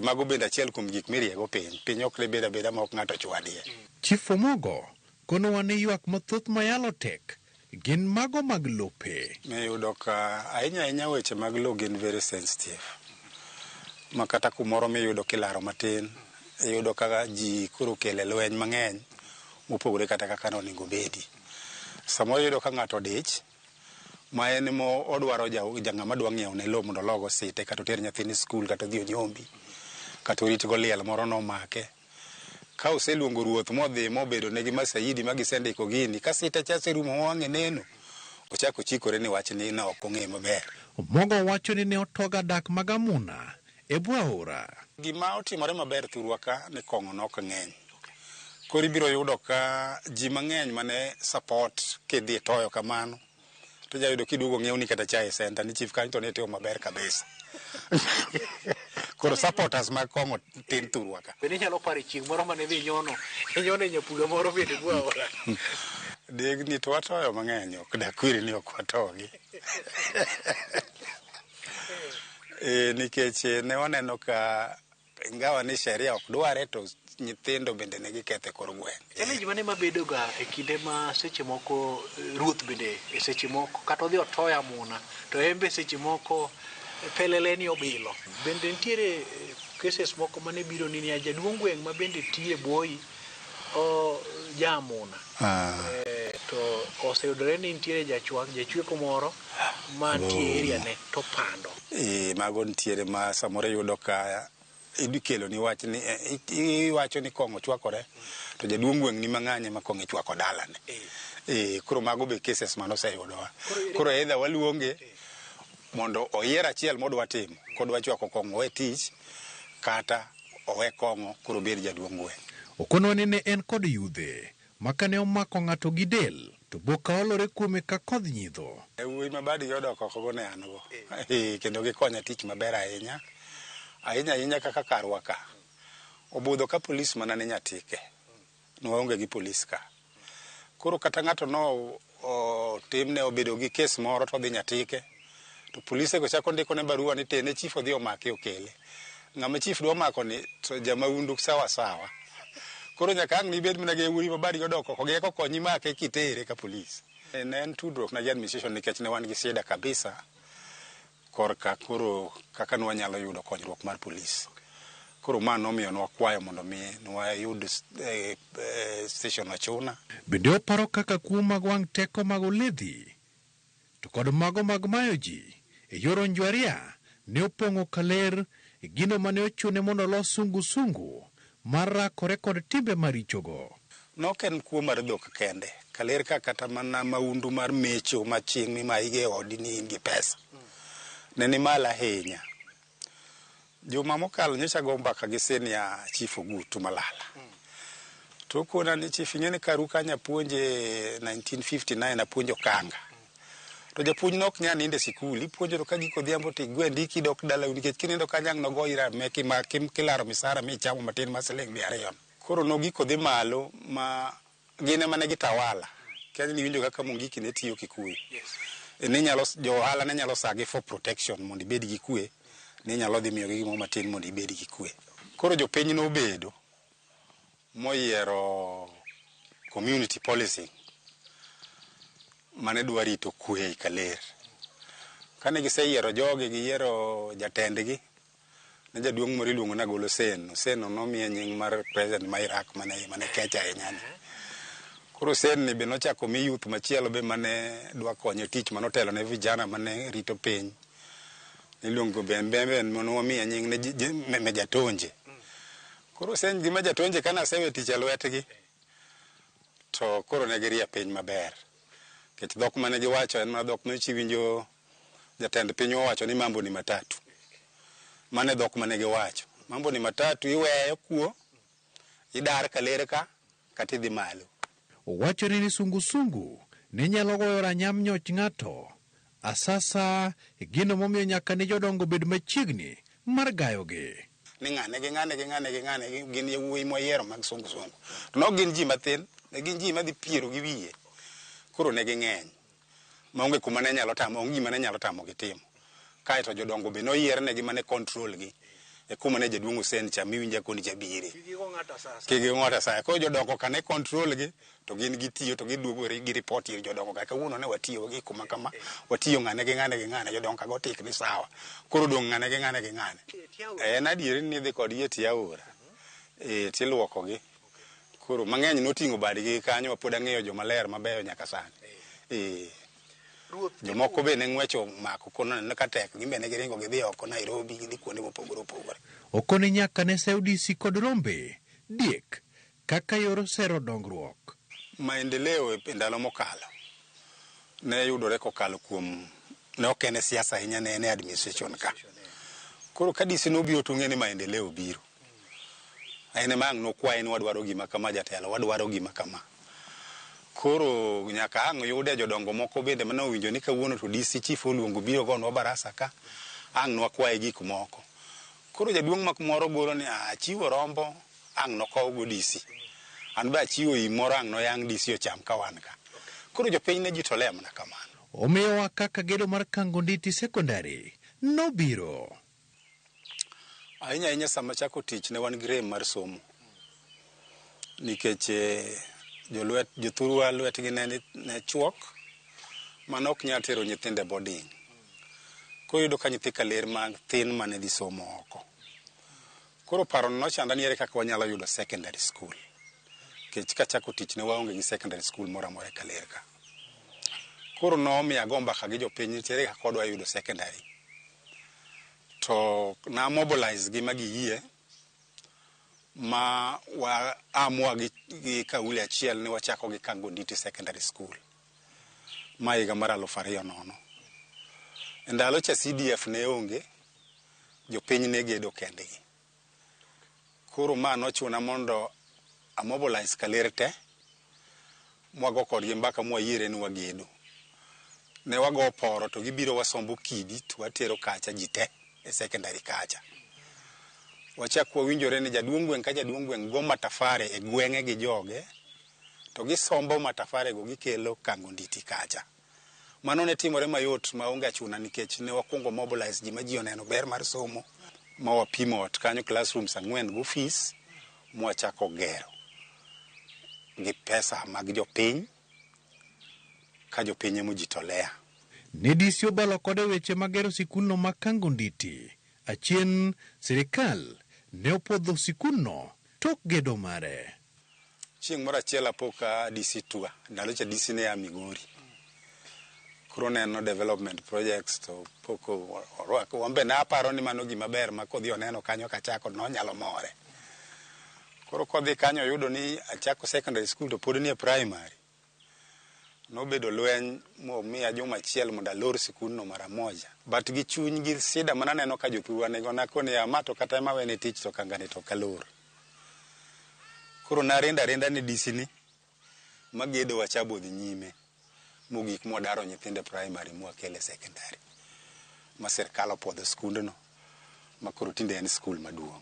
Mago bende achiel kuom gik miriego piny. Piny ok le beda ma ok ng'ato chwadie. Chief Omogo kono wane ywak mathoth mayalo tek gin mago mag lope. Miyudo ka ahinya weche mag lo gin very sensitive. Makata kumoro miyudo kilaro matin, iyudo ka ji koro kele lweny mang'eny mopogore kata kaka nonego bedi. Samoro iyudo ka ng'ato dich ma en mo odwaro jang'ama dwa ng'iewo ne lo mondo logo site kata oter nyathini skul kata odhi onyombi kata orit go liel moro nomake. Ka oseluongo ruoth modhi mobedo negi masaidi ma gisendiko gini, ka site cha serumo wang'e neno, ochako chikore ni wach ni ne ok ong'e maber. Mogo wacho ni ne otoga dak magamuna e Bwaura. Gima otimore maber thurwa ka ni kong'o nok ng'eny. Koro ibiro yudo ka ji mang'eny mane support kidhi toyo kamano. To jayudo kiduogo ng'iew ni kata chai center ni Chief Kanito ne timo maber kabisa. Koro supporters mag kong'o tin thurwa ka. Bende nyalo paro chieng' moro mane dhi nyono nyapuga moro bende Bwaura. Degni to watoyo mang'eny, ok dakwiri ni ok watogi. Nikech ne waneno ka ingawa ni sheria ok dware to nyithindo bende ne gikethe kor gweng'. Challenge mane mabedo ga e kinde ma seche moko ruoth bende e seche moko kata odhi otoya muna to embe seche moko pelele ni obilo. Bende nitiere cases moko mane biro ni ya jaduong' gweng' ma bende tiye boi jamuna. To oseyudore ni nitiere jachweko moro ma tie area ne to pando. Mago nitiere ma samoro yudo ka idikelo ni wach ni iwacho ni kong'o chwakore to jaduong' gweng' ni mang'anye ma kong'o chwako dalane. Koro mago be cases mano oseyudowa. Koro either waluonge mondo oyier achiel modwa timo kodwa chwako kong'o we tich kata owe kong'o koro bed jaduong' gweng'. Okono ni ne en kod yudhe makane omako ng'ato gi del to boka olore kuome ka kodh nyidho. Wuoyi ma badi yodok oko go ne an go. Kendo gikonya tich maber ahinya. Ahinya kaka karwa ka. Obudho ka polis mana ne nyatike. Nwaonge gi polis ka. Koro kata ng'ato no timne obedo gi kes moro to dhi nyatike. To polise go chako ndiko ne barua ni tene chief odhi omake okele. Ng'ama chief dwa mako ni to jamaundu sawa sawa. Koro nyaka ang' ni bed mana ge wuoyi ma badi yodok oko ge konyi make kitere ka polis. Ne en tudruok na administration nikech ne wan gi shida kabisa. Koro kaka nwa nyalo yudo konyruok mar polis. Koro mano omiyo nwa kwayo mondo mi nwa yud station achuna. Bende oparo kaka kuo mag wang' teko mag oledhi to kod mago mag mayo ji e yor njwaria ne opong'o Kaler e gino mane ochune mondo los sungu mar rakore kod timbe marichogo. Nok en kuo mar dhok kende. Kaler ka kata mana maundu mar mecho ma chieng' mi ma ige odi ni in gi pesa. Ne ni mala ahinya. Juma mokalo nyocha go mbaka gi senia Chief Ogutu Malala. To kona ni chief ng'ene karu kanya puonje 1959 apuonjo kanga. To japuonj nok nya ninde sikuli puonjo ka giko dhiambo ti gwendiki dok dala nikech kinindo kanyang no goira meki ma kilaro misara mi chamo matin ma siling 200. Koro no giko dhi malo ma gine mane gitawala. Kani winjo kaka Mungiki ne tiyo Kikuyu. Ne nyalo jo ohala ne nyalo sagi for protection mondo ibed gi kwe. Ne nyalo dhi miyo gimo matin mondo ibed gi kwe. Koro jopiny no bedo moyiero community policy mane dwa rito kwe e Kaler. Kane giseyiero jogi giyiero jatendgi ne jaduong' moro iluongo na Golo Seno nomiye nying mar president ma Iraq mane kecha ahinya. Koro Sen ni be nochako mi youth machielo be mane dwa konyo tich manotelo ne vijana mane rito piny. Iluongo Ben monomiye nying ne Jatonje. Koro Sen gima Jatonje kana asewe tich e lwetgi to koro ne giria piny maber. Kech dhok mane giwacho en mana dhok nochiwinjo jatend piny owacho ni mambo ni matatu. Mane dhok mane giwacho. Mambo ni matatu iweyo kuo, idar Kaler ka, kati dhi malo. Owacho ni sungu ne nyalo goyo ranyam nyoch ng'ato. Asasa gino momiyo nyaka ni jodongo bed machiegni mar gayogi. Ni ng'ane gin yawuoyi moyiero mag sungu. To nok gin ji mathin, ne gin ji madhi piero gi wiye. Koro ne ging'eny. Maonge kuma ne nyalo tamo, onge gima ne nyalo tamo gitimo. Kae to jodongo be noyier ne gi mane control gi. E kuma ne jaduong' Hussein cha miwinja koni jabire. Kigi ng'ota sa. Ko jodongo kane control gi to gin gitiyo to giduogo gi report ir jodongo ka kawuono ne watiyo gi kuma kama watiyo ng'ane jodongo ka gotik ni sawa. Koro dong' ng'ane. En adieri ni dhi kod yie tiaora. Tiluoko gi. Koro mang'eny noting'o badgi kanyo pod ang'eyo jomaler mabeyo nyaka sani. Jomoko be ne ng'wecho mako kono ne ka tek gimbe ne giringo gidhi oko Nairobi gidhi kuonde mopogore opogore. Okone nyaka ne Saudisi kod Rombe diek kaka yor sero dongruok. Maendeleo e ndalo mokalo ne yudore kokalo kuom ne ok en siasa ahinya, ne en administration ka. Koro ka DC nobiro to ng'e ni maendeleo biro. Aine mang no kwaye ni wadwaro gima kama jatelo, wadwaro gima kama. Koro nyaka ang' yude jodongo moko bende mane owinjo ni kawuono to DC chief oluongo biro gonwa barasa ka, ang' nwakwaye gik moko. Koro jaduong' moro golo ni achiwo rombo, ang' nokow go DC. An be achiwo moro ang' noyang' DC ocham ka wan ka. Koro jopiny ne jitole mana kamano. Omiyowa kaka gedo mar Kangonditi Secondary nobiro. Ahinya sama chako tich ne wan gi rem mar somo. Nikech jothurwa lwetgi ne chuok mane ok nyal tero nyithinde boarding. Koyudo ka nyithi kaler mag thin mane dhi somo oko. Koro paro nochanda ni ere kaka wanyalo yudo secondary school. Nikech kachako tich ne waonge gi secondary school moro amora kaler ka. Koro nomiya gomba ka gi jopiny ere kaka wadwa yudo secondary. To na mobilize gi magiyie ma wa amua gi kauli achiel ni wachako gi Kangonditi Secondary School ma higa mar 2009. Ndalo cha CDF ne onge, jopiny ne gedo kendgi. Koro ma nochuna mondo a mobilize kaler te mwago kodgi mbaka mwayiere ni wagedo. Ne wago poro to gibiro wasombo Kidi to watero kacha jite e secondary kacha. Wachak wawinjore ni jaduong' gweng' ka jaduong' gweng' go matafare e gweng'e gi joge to gisombo matafare go gikelo Kangonditi kacha. Mano ne timore mayot maonge achuna nikech ne wakungo mobilize ji ma ji oneno ber mar somo ma wapimo ot kanyo classrooms 4 go fees mwachako gero gi pesa mag jopiny ka jopiny emojitolea. Ne DC obalo kode weche magero sikunno ma Kangonditi. Achien sirikal ne opodho sikunno tok gedo mare. Chieng' moro achiel apoka DC tua, ndalo cha DC ne ya Migori. Koro neno development projects to poko orwako. Wambe na aparo ni mano gima ber ma kodhi oneno kanyo kachako nonyalo more. Koro kodhi kanyo yudo ni achako secondary school to pod ni e primary. Nobedo lweny momiya juma achiel mondo alor sikunno mara moja. But gi chuny gi sida mananeno ka jothurwa nego nakoni amato kata ema wene tich to kangane to kalor. Koro narenda ni DC ni magedo wachabo dhi nyime mogik modaro nyithinde primary mwakele secondary. Ma sirkal opodho skundno ma koro tinde en skul maduong'.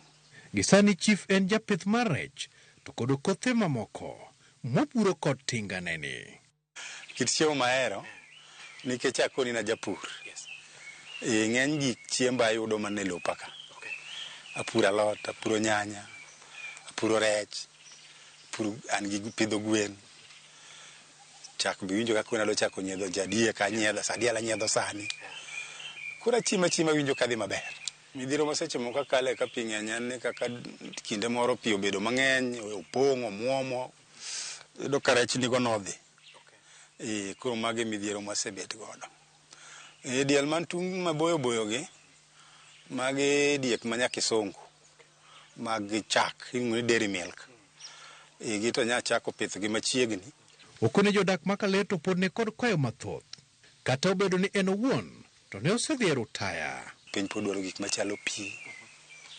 Gisani chief en japith mar rech to kod kothe mamoko mopuro kod tinganeni. Kit chiemo mahero nikech akoni na japur. Ng'eny gik chiemba ayudo mane lopa ka. Apuro alot, apuro nyanya, apuro rech, an gi pidho gwen. Chak bi winjo kaka nalo chako nyiedho jadie ka nyiedho sadiala nyiedho sani. Kura chima winjo kadhi maber. Midhiro moseche moko kale ka pi ng'eny en kaka kinde moro pi obedo mang'eny, opong'o, muomo. Yudo ka rech nigo nodhi. Koro mage midhiero masebet godo. Diel man tung maboyo gi mage diek manya Kisungu mag chak ing'we dairy milk. Gito nya chako pith gi machiegni. Okone jodak makaleto pod ne kod kwayo mathoth. Kata obedo ni en owuon to ne osedhi rutaya. Piny pod dwaro gik machalo pi.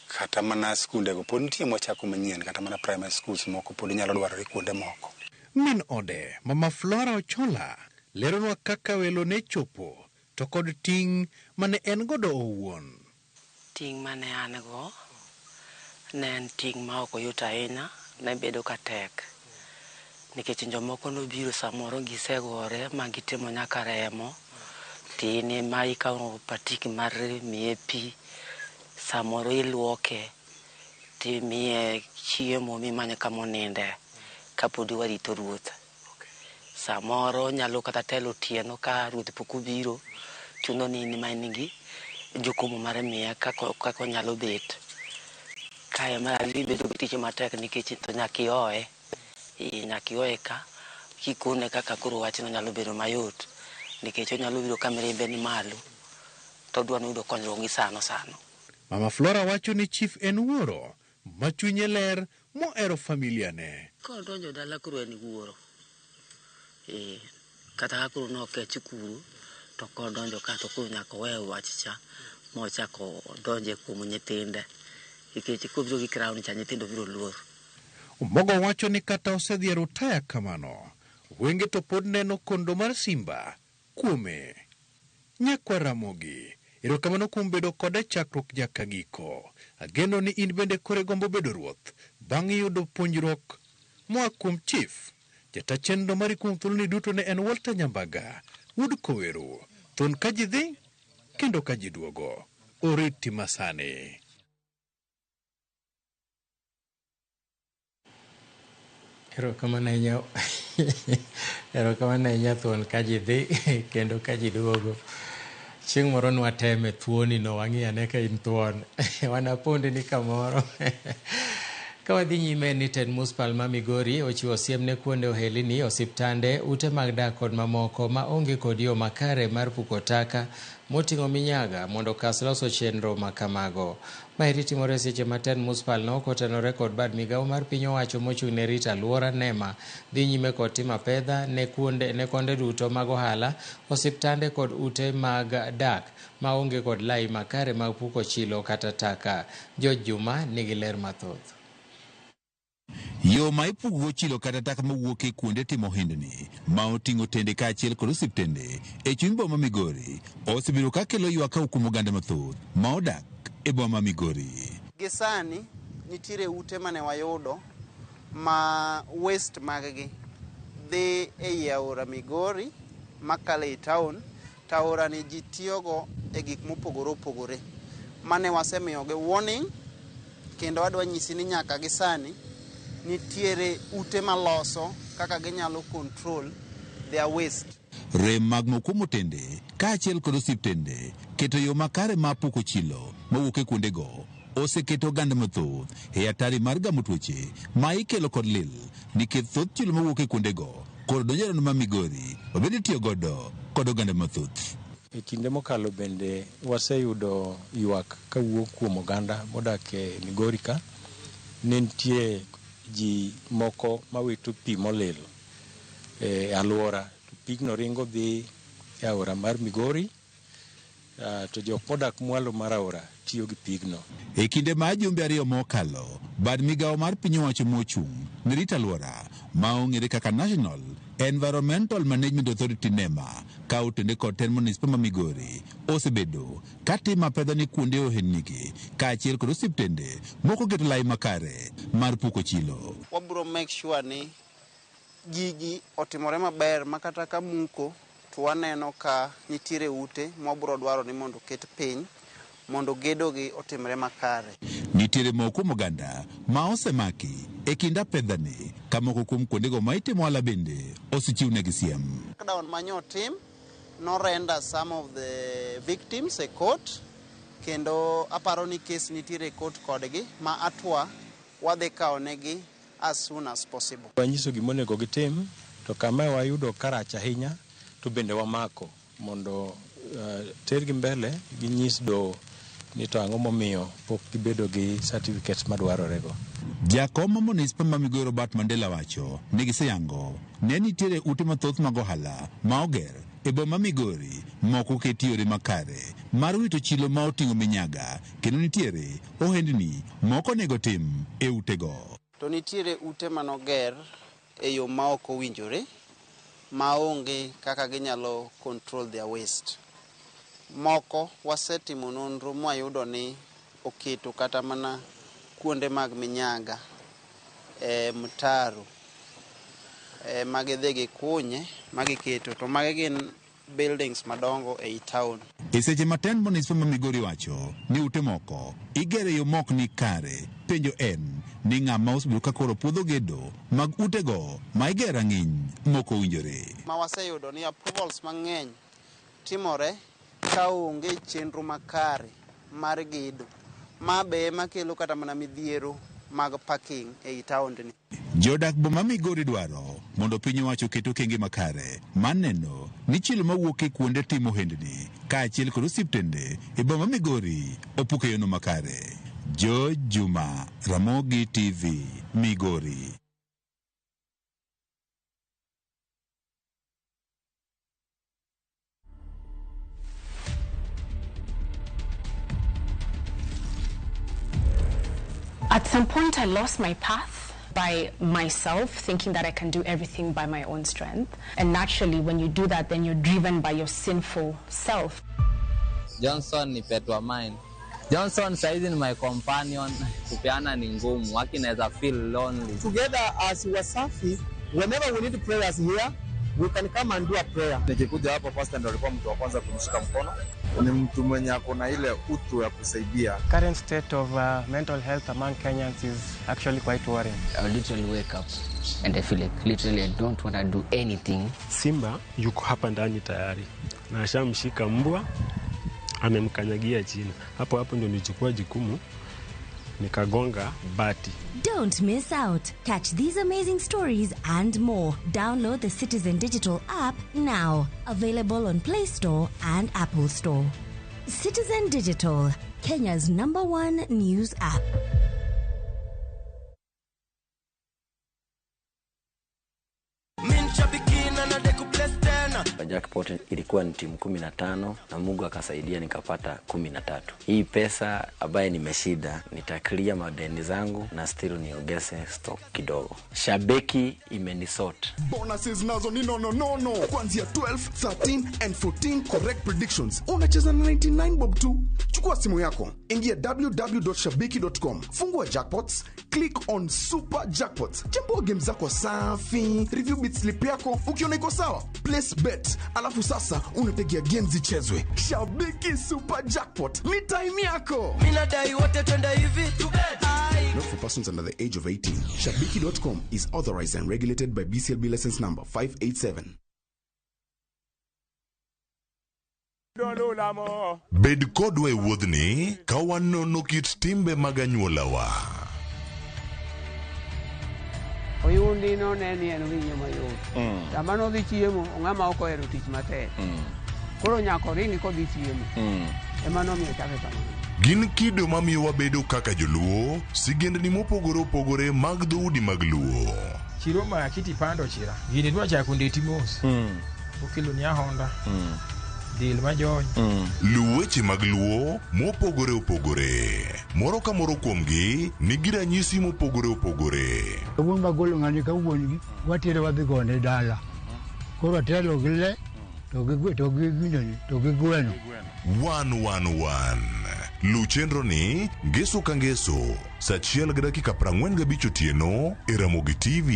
Kata mana skunde go pod nitie mwachako manyien kata mana primary schools moko pod nyalo dwarore kuonde moko. Min ode Mama Flora Ochola leronwa kaka welo ne chopo to kod ting' mane en godo owuon. Ting' mane an go ne en ting' ma ok oyot ahinya, ne bedo ka tek. Nikech jomoko nobiro samoro gisegore ma gitimo nyaka remo. Tini ma ikawo patiki mar miye pi, samoro iluoke, timiye chiemo mimanye kama oninde kapodi warito ruoth. Samoro nyalo kata telo otieno ka ruoth pok obiro, chuno ni in ma nigi jukumu mar miye kaka onyalo bet. Kae mar ariyo bedo gi tich matek nikech to nyaka ioye ka kikone kaka koro wachno nyalo bedo mayot. nikech onyalo biro kamirembe ni malo to dwa yudo konyruok gi sano. Mama Flora wacho ni chief en wuoro ma chunye ler mohero familia ne. Kodonjo dala koro en wuoro. Kata koro nokech kuru to kodonjo ka to koro nyaka we wach cha mochako donje kuom nyithinde. Nikech kobiro gi crown cha nyithindo biro luor. Omogo wacho ni kata osedhiero taya kamano, wenge to pod neno kondo mar simba kuome. Nyakwa Ramogi, erokamano kuom bedo koda chakruok nyaka giko. Ageno ni in bende kore gombo bedo ruoth bang' yudo puonjruok moa kuom chief. Jata chenro mari kuom thulni duto ne en Walter Nyambaga, Wood Koweru, thon ka ji dhi kendo ka ji duogo. Oriti masani. Erokamano ahinya thuon ka ji dhi kendo ka ji duogo. Chieng' moro nwateme thuoni no wang'iyane ka in thuon. Wanapondi ni kamoro. Ka wadhi nyime ni Ted Muspal ma Migori ochiwo siem ne kuonde ohelni, osiptande, ute mag dak kod mamoko ma onge kod yo makare mar puko taka moting'o minyaga mondo kas loso chenro makamago. Maeri timore seche ma Ted Muspal no kotenore kod bad migawo mar piny owacho mochung' ne rito alwora NEMA dhi nyime kod timo pedha ne konde duto mag ohala, osiptande kod ute mag dak ma onge kod lai makare mag puko chilo kata taka. George Juma nigi ler mathoth. Yo ma ipugo chilo kata taka mawuok e kuonde timo hindni ma oting'o tende kaachiel kod osiptende e chuny boma Migori osebiro ka kelo ywak kuom oganda mathoth ma odak e boma Migori. Gisani nitiere ute mane wayudo ma waste maggi dhi e aora Migori makale e town. Taora ni ji tiyogo e gik mopogore opogore mane wasemiyogi warning, kendo adwa nyisi ni nyaka gisani nitiere ute maloso kaka ginyalo control their waste. Rem mag mokumo tende kaachiel kod osiptende keto yo makare ma puko chilo mawuok e kuondego oseketo oganda mathoth e atari mar gamo tuoche ma ikelo kod lil nikech thoth chilo mawuok e kuondego kod donjorano ma Migori obedi tiyo godo kod oganda mathoth. E kinde mokalo bende waseyudo ywak kawuok kuom oganda modak e Migori ka. Ne nitie ji moko mawito pi molil e alwora. Pigno ringo dhi e aora mar Migori, to jok modak mwalo mar aora tiyo gi pigno. E kinde ma jumbe ariyo mokalo, bad migawo mar piny owacho mochung' ne rito alwora ma ong'ere kaka National Environmental Management Authority NEMA ka otende kod ten munisipal ma Migori osebedo ka timo pedho ni kuonde ohelnigi kaachiel kod osiptende moko keto lai makare mar puko chilo. Wabro make sure ni gigi otimore maber makata ka muko to waneno ka nitiere ute mwabro dwaro ni mondo ket piny mondo gedogi otimre makare. Nitiere moko moganda ma osemaki e kinda pedhani ka moko kuom kuondego ma itimo ala bende osechiwnegi siem. Lockdown manyo tim no render some of the victims a court, kendo aparo ni case nitiere court kodgi ma atwa wadhi kaonegi as soon as possible. Wanyiso gimonego gitim, to kama wayudo karach ahinya to bende wamako mondo tergi mbele ginyis do ni to ang'o momiyo pok gibedo gi certificates madwarorego. Jakom munisipal ma Migori Robert Mandela wacho ni giseyango ne nitiere ute mathoth mag ohala ma oger e boma Migori moko ket yore makare mar wito chilo ma oting'o minyaga, kendo nitiere ohendni moko nego tim e utego. To nitiere ute manoger e yo ma ok owinjore ma onge kaka ginyalo control their waste. Moko wasetimo nonro mwayudo ni oketo kata mana kuonde mag minyaga mtaro magidhi gikunye magiketo, to magi gin buildings madongo ei town. E seche ma ten munisipal ma Migori wacho ni ute moko igero yo mok ni kare, penjo en ni ng'ama osebiro ka koro puodho gedo mag utego ma igero ang'iny moko owinjore. Ma waseyudo ni approvals mang'eny timore ka onge chenro makare mar gedo, ma be makelo kata mana midhiero mag parking ei taondni. Jodak boma Migori dwaro mondo piny owacho oket okenge makare maneno ni chilo mawuok e kuonde timo ohendni kaachiel kod osiptende e boma Migori opuke yono makare. George Juma, Ramogi TV, Migori. At some point, I lost my path by myself, thinking that I can do everything by my own strength. And naturally, when you do that, then you're driven by your sinful self. Johnson ni pet wa mine. Johnson saizi ni my companion. Kupeana ni ngumu. Waki naeza feel lonely. Together as Wasafi, whenever we need prayers here, we can come and do a prayer. Nikikuja hapo pastor ndio alikuwa mtu wa kwanza kunishika mkono. Ni mtu mwenye akona ile utu ya kusaidia. Current state of mental health among Kenyans is actually quite worrying. I literally wake up and I feel like literally I don't want to do anything. Simba yuko hapa ndani tayari. Na ashamshika mbwa, amemkanyagia chini. Hapo ndio nichukua jukumu nikagonga bati. Don't miss out. Catch these amazing stories and more. Download the Citizen Digital app now. Available on Play Store and Apple Store. Citizen Digital, Kenya's #1 news app. Jackpot ilikuwa ni timu 15 na Mungu akasaidia nikapata 13. Hii pesa ambaye nimeshida nitaklia madeni zangu na still niongeze stock kidogo. Shabeki imenisort. Bonuses nazo ni no. Kuanzia 12, 13 and 14 correct predictions. Unacheza na 99 bob tu. Chukua simu yako, ingia www.shabiki.com. Fungua jackpots, click on super jackpots. Chambua game zako safi, review bit slip yako, ukiona iko sawa, place bet. Alafu sasa unategea games zichezwe. Shabiki super jackpot, ni time yako. Mina dai wote twende hivi to bet. Not for persons under the age of 18. Shabiki.com is authorized and regulated by BCLB license number 587. Bed kodwa e wuodhni ka wanono kit timbe mag anyuolawa. Oyundi no neni en winyo mayot. Sama no dhi chiemo, ng'ama ok ohero tich matek. Koro nyako ringi kodhi chiemo. Ema nomiyo chake kamano. Gin kido mamiyo wabedo kaka joluo, sigendni mopogore opogore mag dhoudi mag luo. Chiro ma kiti pando chira. Gini dwa chako ndeti mos. Okelo ni ahonda. Dil majony. Luweche mag luo mopogore opogore. Moro ka moro kuomgi nigi ranyisi mopogore opogore. Wuon magolo ng'ani ka wuongi watere wadhi gone dala. Koro telo gile to gi gweno. 111 Luchenro ni ngeso ka ngeso saa 1:45 otieno e Ramogi TV.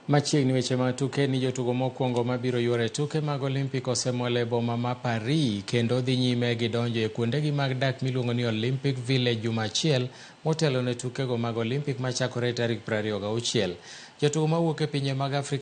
Machiegni weche mag tuke ni jotugo mokwongo mabiro yuore tuke mag Olympic osemole boma ma Paris kendo dhi nyime gi donjo e kuondegi mag dak miluongo ni Olympic Village juma achiel motelo ne tukego mag Olympic machakore tarik 26. Jotugo mawuok e pinje mag Afrika